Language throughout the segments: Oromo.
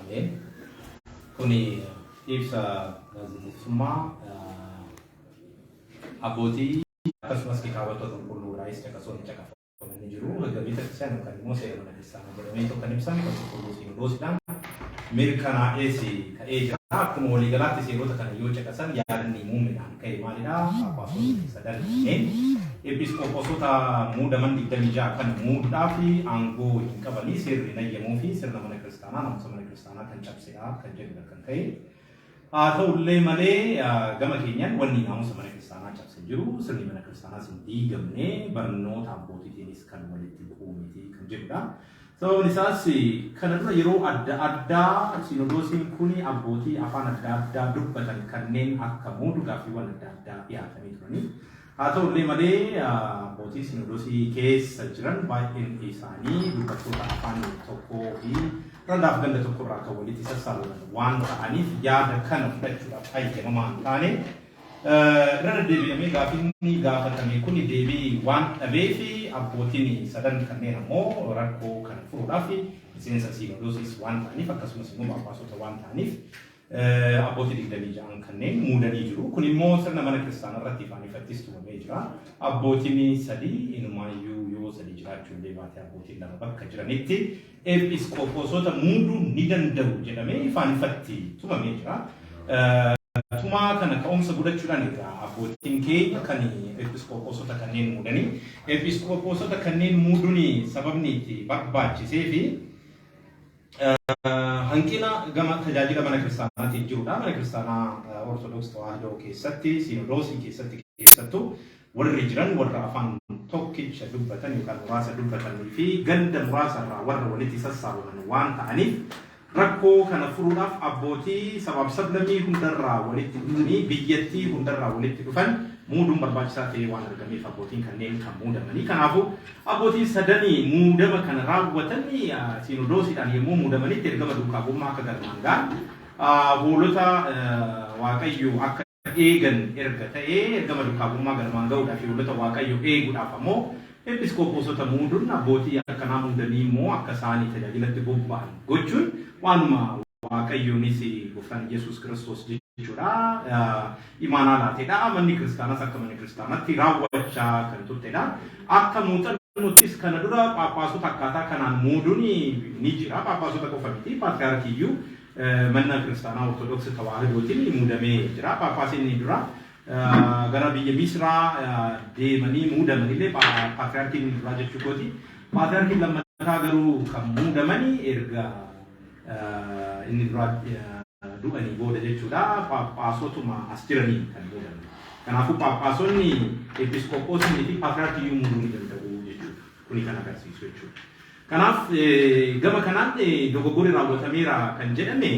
Amen. Kuni ibsa gaazexeessummaa abbootii akkasumas kitaabota qulqulluudhaas caqafamanii jiru. Egaa Beeksisaan kan immoo seera mana kiristaanaa jedhamee tokko kan ibsan kan qulqulluu Sinodoosiidhaan mirkanaa'ees ta'ee jira. Akkuma waliigalaatti seerota kana yoo caqasan yaadni muummeedhaan ka'e maalidha? Phaaphaasonni sadan episkooposota muudaman 26 kan muuduudhaaf aangoo hin qabanii seerri nayyamuu fi sirna mana kiristaanaa namoota mana kiristaanaa kan cabsedha kan jedhudha kan ka'e. Haa ta'ullee malee gama keenyaan wanni naamusa mana kiristaanaa cabse jiru sirni mana kiristaanaas hin diigamne barnoota abbootiitiinis kan walitti bu'uu miti kan jedhudha. Sababni isaas kana dura yeroo adda addaa Sinodoosiin kun abbootii afaan adda addaa dubbatan kanneen akka muudu gaaffiiwwan adda addaa dhiyaatanii turani. Haa ta'ullee malee abbootii Sinodoosii keessa jiran baay'een isaanii dubbattoota afaan tokkoo fi randaaf ganda tokkorraa kan walitti sassaabaman waan ta'aniif yaada kana fudhachuudhaaf hayyamamaa hin taane irra deebi'amee gaaffiin gaafatame kun deebii waan dhabeef abbootiin sadan kanneen ammoo rakkoo kana furuudhaaf miseensa Sinodoosiis waan ta'aniif akkasumas immoo Phaaphaasota waan ta'aniif abbootii 26 kanneen muudanii jiru. Kun immoo sirna mana kiristaanaa irratti ifaan ifattis tumamee jira. Abbootiin sadii inumaayyuu yoo sadii jiraachuu illee baatee abbootiin lama bakka jiranitti episkooposota muuduu ni danda'u jedhamee ifaan ifatti tumamee jira. Tuma kana ka'umsa godhachuudhaan egaa abbootiin keenya kan episkooposota kanneen muudanii episkooposota kanneen muuduun sababni itti barbaachisee fi hanqina gama tajaajila mana kiristaanaatiif jirudha. Mana kiristaanaa Ortodoksii Tawaahidoo keessatti Sinodoosii keessatti keessattuu warri jiran warra afaan tokkicha dubbatan yookaan muraasa dubbatanii fi ganda muraasarraa warra walitti sassaabaman waan ta'aniif rakkoo kana furuudhaaf abbootii sabaaf sablammii hundarraa walitti dhufanii biyyattii hundarraa walitti dhufan muuduun barbaachisaa ta'ee waan argameef abbootiin kanneen kan muudamanii. Kanaafuu abbootiin sadanii muudama kana raawwatanii Sinodoosiidhaan yommuu muudamanitti ergama duukaa bu'ummaa akka galmaan ga'an hoolota Waaqayyoo akka eegan erga ta'ee ergama duukaa bu'ummaa galmaan ga'uudhaaf hoolota Waaqayyoo eeguudhaaf ammoo episkooposota muuduun abbootii akkanaa muudanii immoo akka isaanii tajaajilatti bobba'an gochuun waanuma Waaqayyoonis Gooftaan Yesuus Kiristoos jechuudha imaanaa laateedha. Manni kiristaanaas akka mana kiristaanaatti raawwachaa kan turtedha. Akka muuxannoottis kana dura Phaaphaasota akkaataa kanaan muuduun ni jira. Phaaphaasota qofa miti Paatriyaarkiiyyuu mana kiristaanaa Ortodoksii Tawaahidootiin muudamee jira. Phaaphaasiin dura gara biyya Misraa deemanii muudamanillee Paatriyaarkiin duraa jechuu kooti. Paatriyaarkiin lammataa garuu kan muudamanii erga inni duraa du'anii booda jechuudha. Phaaphaasotuma as jiranii kan muudaman. Kanaafuu Phaaphaasonni episkooposii fi Paatriyaarkiiyyuu muuduu ni danda'u jechuudha. Kuni kan agarsiisu jechuudha. Kanaaf gama kanaan dogoggorri raawwatameera kan jedhame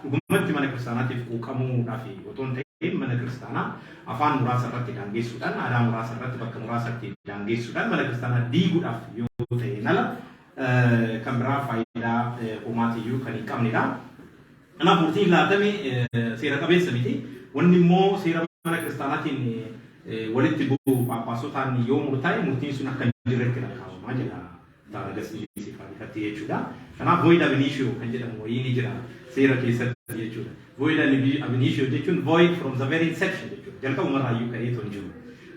dhugumatti mana kiristaanaatiif quuqamuudhaaf otoo hin ta'in mana kiristaanaa afaan muraasa irratti daangessuudhaan aadaa muraasa irratti bakka muraasatti daangessuudhaan mana kiristaanaa diiguudhaaf yoo ta'e nala kan biraa faayidaa uumaatiyyuu kan hin qabnedha. Kanaaf murtiin laatame seera qabeessa miti. Wanni immoo seera mana kiristaanaatiin walitti bu'u Phaaphaasotaan yoo murtaa'e murtiin sun akka hin jirretti lakkaa'amaa jedha agarsiisii fakkatti jechuudha. Kanaaf void ab initio kan jedhamu wayii ni jira seera keessatti jechuudha. Void ab initio jechuun void from the very inception jechuudha. Jalqabumarraayyuu ka'eetu hin jiru.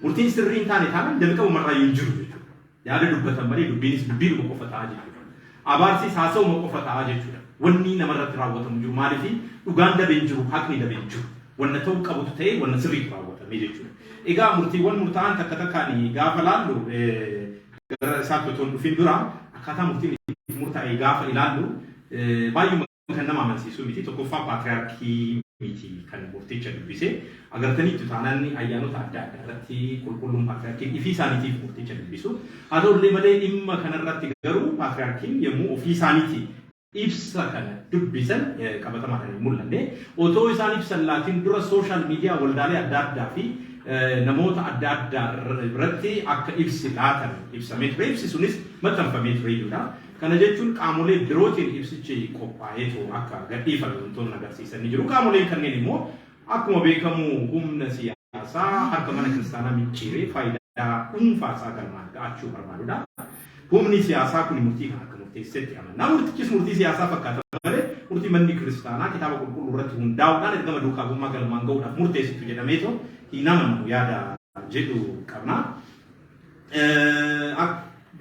Murtiin sirrii hin taane taanaan jalqabumarraayyuu hin jiru jechuudha. Yaada dubbatan malee dubbiinis dubbiinuma qofa ta'a jechuudha. Abaarsis haasa'uma qofa ta'a jechuudha. Wanni namarratti raawwatamu jiru maaliif dhugaan dabeen jiru haqni dabeen jiru. Wanna ta'uu qabutu ta'ee wanna sirriitu raawwatame jechuudha. Egaa murtiiwwan murtaa'an takka takkaan gaafa laallu gara isaatti otoo hin dhufin dura akkaataa murtiin murtaa'e gaafa ilaallu baay'uma kan nama amansiisu miti. Tokkoffaa Paatriyaarkii miti kan murticha dubbise agartaniitu taanaan ayyaanota adda addaa irratti qulqulluun Paatriyaarkiin ifii isaaniitiif murticha dubbisu. Haa ta'ullee malee dhimma kanarratti garuu Paatriyaarkiin yommuu ofii isaaniiti ibsa kana dubbisan qabatamaadhaan hin mul'anne otoo isaan ibsan laatiin dura sooshaal miidiyaa waldaalee adda addaa fi namoota adda addaa irratti akka ibsi laatan ibsamee ture. Ibsi sunis maxxanfamee ture jechuudha. Kana jechuun qaamolee birootiin ibsichi qophaa'eetu akka gadhiifame wantoonni agarsiisanii jiru. Qaamoleen kanneen immoo akkuma beekamu humna siyaasaa harka mana kiristaanaa micciiree faayidaa dhuunfaasaa galmaan ga'achuu barbaadudha. Humni siyaasaa kun murtii kan akka murteessetti amanna. Murtichis murtii siyaasaa fakkaata malee murtii manni kiristaanaa kitaaba qulqulluu irratti hundaa'uudhaan ergama duukaa bu'ummaa galmaan ga'uudhaaf murteessitu jedhameetu hin amanu yaada jedhu qabna.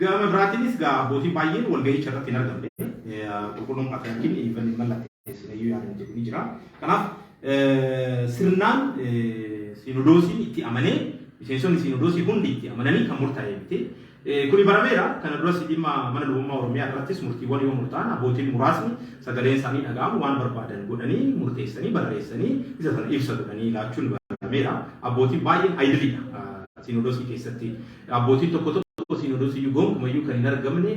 Gama biraatiinis gaa abbootii baay'een walga'icha irratti hin argamne. Qulqulluun Patriyaarkiin even mallatteessinayyuu yaadan jedhu ni jira. Kanaaf sirnaan Sinodoosiin itti amanee miseensonni Sinodoosii hundi itti amananii kan murtaa'e miti. Kuni barameera kana duras dhimma mana lubummaa Oromiyaa irrattis murtiiwwan yoo murtaa'an abbootiin muraasni sagaleen isaanii dhaga'amu waan barbaadan godhanii murteessanii barreessanii isa sana ibsa godhanii laachuun barameera. Abbootiin baay'een ayidiliidha Sinodoosii keessatti. Abbootiin tokko Sinodoosii gonkumayyuu kan hin argamne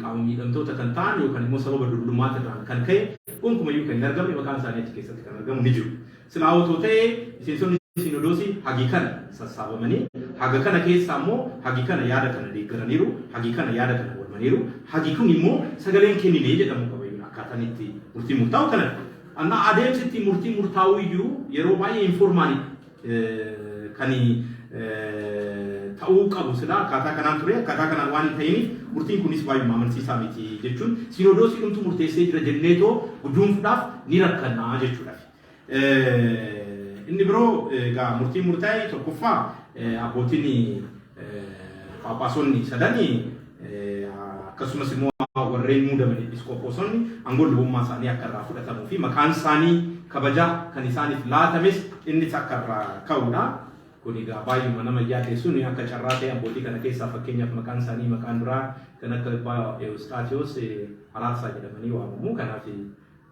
qaama miidhamtoota kan ta'an yookaan immoo sababa dullummaata irraan kan ka'e gonkumayyuu kan hin argamne maqaan isaanii achi keessatti kan argamu ni jiru. Silaa otoo ta'ee miseensonni Sinodoosii hagi kana sassaabamanii haga kana keessaa immoo hagi kana yaada kana deeggaraniiru hagi kana yaada kana walmaniiru hagi kun immoo sagaleen kenninee jedhamu qabayyuu akkaataan itti murtii murtaa'u kana anna adeemsitti murtii murtaa'u iyyuu yeroo baay'ee informaali kan ta'uu qabu sila akkaataa kanaan ture akkaataa kanaan waan hin ta'iniif murtiin kunis baay'ee amansiisaa miti jechuun Sinodoosii dhumtu murteessee jira jenneetoo guduunfuudhaaf ni rakkannaa jechuudha. Inni biroo egaa murtiin murtaa'e tokkoffaa abbootiin Phaaphaasonni sadanii akkasumas immoo warreen muudaman episkooposonni aangoo lubummaa isaanii akka irraa fudhatamuu fi maqaan isaanii kabajaa kan isaaniif laatames innis akka irraa ka'uudha. Kun egaa baay'ee nama yaaddeessuun akka carraa ta'e abbootii kana keessaa fakkeenyaaf maqaan isaanii maqaan duraa kan akka Eustaatiyoos Araarsaa jedhamanii waamamu. Kanaaf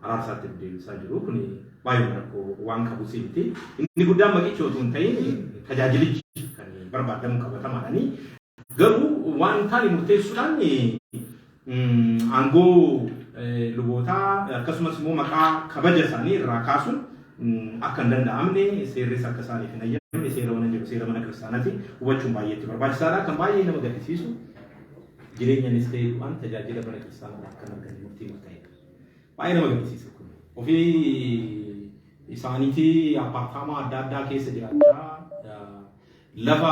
Araarsaatti deebisaa jiru. Kun baay'ee rakkoo waan qabu miti. Inni guddaan maqicha otoo hin ta'in tajaajilichi kan barbaadamu qabatamaadhaani. Garuu waan taane murteessuudhaan aangoo lubootaa akkasumas immoo maqaa kabaja isaanii irraa kaasuun akka hin danda'amne seerris akka isaaniif hin ayyamne seera waan jiru seera mana kiristaanaati hubachuun baay'eetti barbaachisaadha. Kan baay'ee nama gaddisiisu jireenyaanis ta'ee waan tajaajila mana kiristaanaa akka hin arganne murtii murtaa'edha. Baay'ee nama gaddisiisa kun ofii isaaniitii appaartaamaa adda addaa keessa jiraachaa lafa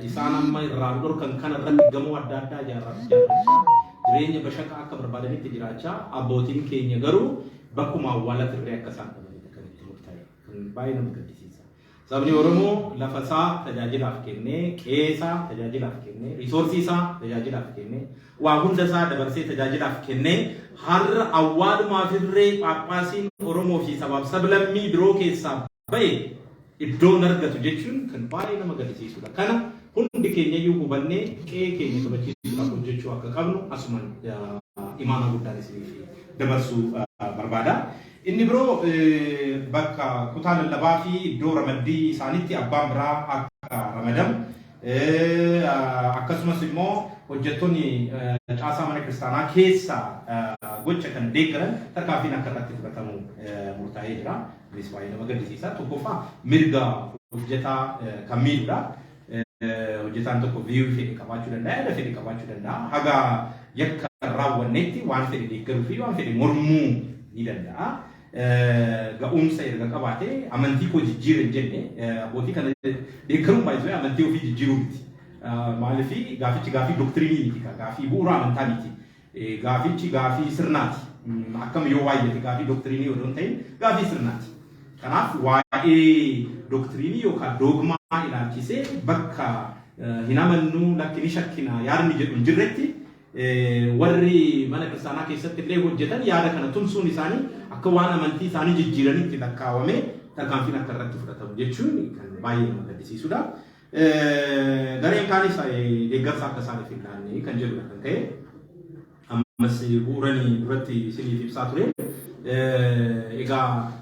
isaan amma irraa dhorkan kana irratti gamoo adda addaa ijaarrachaa jireenya bashaqaa akka barbaadanitti jiraachaa abbootiin keenya garuu bakkuma awwaalatti irree akka isaan qabanidha kan itti murtaa'e. Kun baay'ee nama gaddisiisa. Sabni Oromoo lafa isaa tajaajilaaf kennee qe'ee isaa tajaajilaaf kennee riisoorsii isaa tajaajilaaf kennee waa hunda isaa dabarsee tajaajilaaf kennee har'a awwaalumaaf irree Phaaphaasiin Oromoo fi sabaaf sablammii biroo keessaa ba'e iddoon argatu jechuun kan baay'ee nama gaddisiisudha. Kana hundi keenya iyyuu hubannee qe'ee keenya kabachiisuudhaaf hojjechuu akka qabnu asumaan imaana guddaan isiniif dabarsuu barbaada. Inni biroo bakka kutaa lallabaa fi iddoo ramaddii isaaniitti abbaan biraa akka ramadamu akkasumas immoo hojjettoonni caasaa mana kiristaanaa keessa gocha kan deeggaran tarkaanfiin akka irratti fudhatamu murtaa'ee jira. Kunis baay'ee nama gaddisiisa. Tokkoffaa mirga hojjetaa kan miidhudha. Hojjetaan tokko viiyuu fedhe qabaachuu danda'a, yaada fedhe qabaachuu danda'a. Haga yakka raawwannetti waan fedhe deeggaruu fi waan fedhe mormuu ni danda'a. Ga'umsa erga qabaatee amantii koo jijjiirra hin jenne abbootii kana deeggaruun baay'ee amantii ofii jijjiiruu miti. Maaliif gaafichi gaafii doktiriinii miti, gaafii bu'uura amantaa miti. Gaafichi gaafii sirnaati. Akkam yoo waayyeete gaafii doktiriinii yoo ta'in gaafii sirnaati. Kanaaf waa'ee doktiriinii yookaan doogmaa ilaalchisee bakka hin amannu lakkini shakkina yaadni jedhu hin jirretti warri mana kiristaanaa keessatti illee hojjetan yaada kana tumsuun isaanii akka waan amantii isaanii jijjiiranitti lakkaawamee tarkaanfiin akka irratti fudhatamu jechuun kan baay'ee nama gaddisiisudha. Gareen kaanis deeggarsa akka isaaniif hin laanne kan jedhudha kan ta'e ammas bu'uuranii duratti isiniif ibsaa ture. Egaa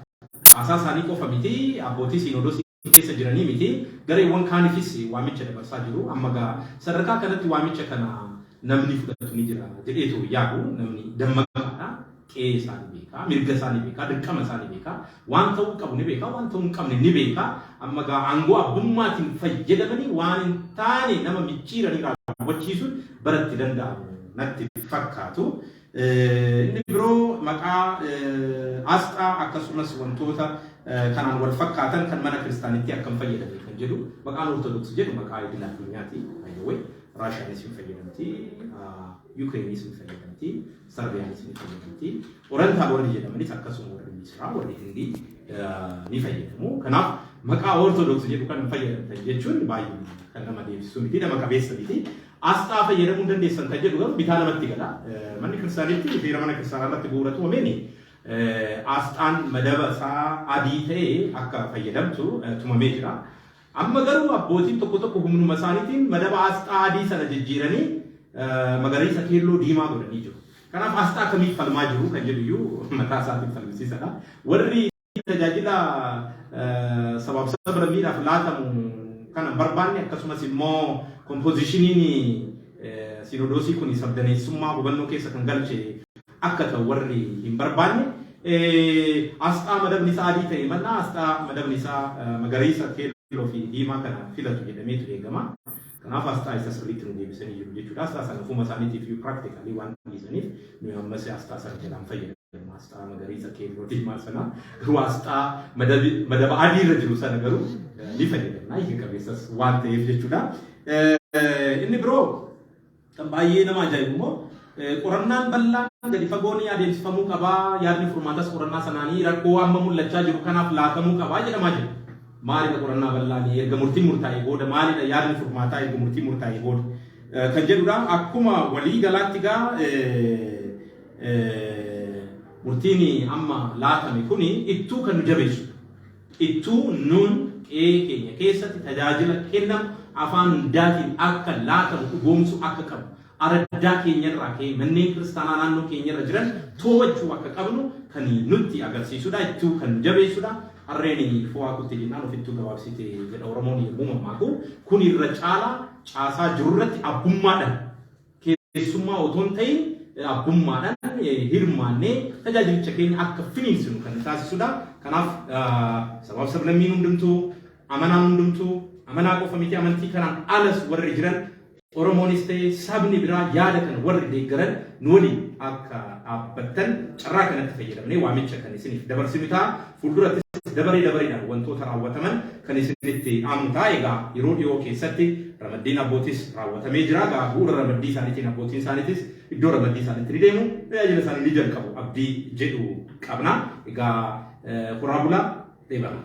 caasaa isaanii qofa miti abbootii Sinodoosii keessa jiranii miti gareewwan kaaniifis waamicha dabarsaa jiru. Amma gaa sadarkaa kanatti waamicha kana namni fudhatu ni jira jedheetu yaadu namni dammaqaadha. Qe'ee isaanii beekaa, mirga isaanii beekaa, dirqama isaanii beekaa, waan ta'uu qabu ni beekaa, waan ta'uu hin qabne ni beekaa. Amma gaa aangoo abbummaatiin fayyadamanii waan hin taane nama micciiranii raawwachiisuun baratti danda'amu natti fakkaatu. Inni biroo maqaa asxaa akkasumas wantoota kanaan wal fakkaatan kan mana kiristaanitti akkam fayyadame kan jedhu maqaan ortodoksii jedhu maqaa idil addunyaati. Raashiyaanis hin fayyadamti, Yuukireenis hin fayyadamti, Serbian sini fayyadamti. Orang tak boleh jadi mana sakka semua orang Islam orang Hindi ni fayyadamu. Kenapa? Maka Orthodox jadi bukan fayyadam. Jadi cun bayu. Karena madi sumiti dan maka biasa biti. Asta fayyadamu dan desa saja juga bitana mati kala. Mana Kristianiti di mana Kristian Allah tiburat tu ameni. Astan madaba sa adite akka fayyadam tu cuma mejra. Amma garu abbotin tokko humnu masanitin madaba asta adi sana jijjirani magarisa kirlo dima godani jiru. Karena asta kami falmaa jiru kan jedhu iyyuu mataa isaatiin falmisiisadha. Warri tajaajila sabab sablammiidhaaf laatamu kana barbaanne akkasumas immoo kompoozishiniin Sinodoosii kun sabdaneessummaa hubannoo keessa kan galche akka ta'u warri hin barbaanne asxaa madabni isaa adii ta'e mannaa asxaa madabni isaa magariisa keelloo fi diimaa kana filatu jedhameetu eegama. Kenapa asta isa sirriitti nu deebisanii jiru jechuudha. Asxaa sana ofuma isaaniitiif iyyuu practically waan dhiisaniif nuyi ammas asxaa sana jalaan fayyadamu. Asxaa magariisa keelloo diimaa sana garuu asxaa madaba adii irra jiru sana garuu ni fayyadamna. Hiika qabeessas waan ta'eef jechuudha. Inni biroo kan baay'ee nama ajaa'ibu immoo qorannaan bal'aan gadi fagoon adeemsifamuu qabaa. Yaadni furmaatas qorannaa sanaanii rakkoo amma mul'achaa jiru kanaaf laatamuu qabaa jedhamaa jira. Maali qorannaa bal'aanii erga murtiin murtaa'ee booda maalidha yaadni furmaataa erga murtiin murtaa'ee booda kan jedhudha. Akkuma walii galaatti gaa murtiin amma laatame kuni ittuu kan nu jabeessu. Ittuu nuun keenya keessatti tajaajila kennamu afaan hundaatiin akka laatamu dhugoomsu akka qabu. Araddaa keenyarraa ka'ee manneen kiristaanaa naannoo keenyarra jiran to'achuu akka qabnu kan nutti agarsiisudha. Ittuu kan jabeessudha. Harreen fo'aa kutti jennaan ofittuu gabaabsite jedha Oromoon yommuu mammaaku kun irra caalaa caasaa jirurratti abbummaadhaan keessummaa otoo hin ta'in abbummaadhaan hirmaannee tajaajilicha keenya akka finiinsinu kan taasisudha. Kanaaf sabab sablammiin hundumtuu amanaan hundumtuu amanaa qofa miti amantii kanaan alas warri jiran Oromoonis ta'e sabni biraa yaada kan warri deeggaran nu waliin akka dhaabbattan carraa kanatti fayyadamnee waamicha kan isiniif dabarsinu ta'a. Fuulduratti dabareedhaan wantoota raawwataman kan isinitti aanu ta'a. Egaa yeroo dhiyoo keessatti ramaddiin abbootis raawwatamee jira. Egaa bu'uura ramaddii isaaniitiin abbootiin isaaniitis iddoo ramaddii isaaniitti ni deemu. Tajaajila isaanii ni jalqabu abdii jedhu qabna. Egaa horaa bulaa deebama.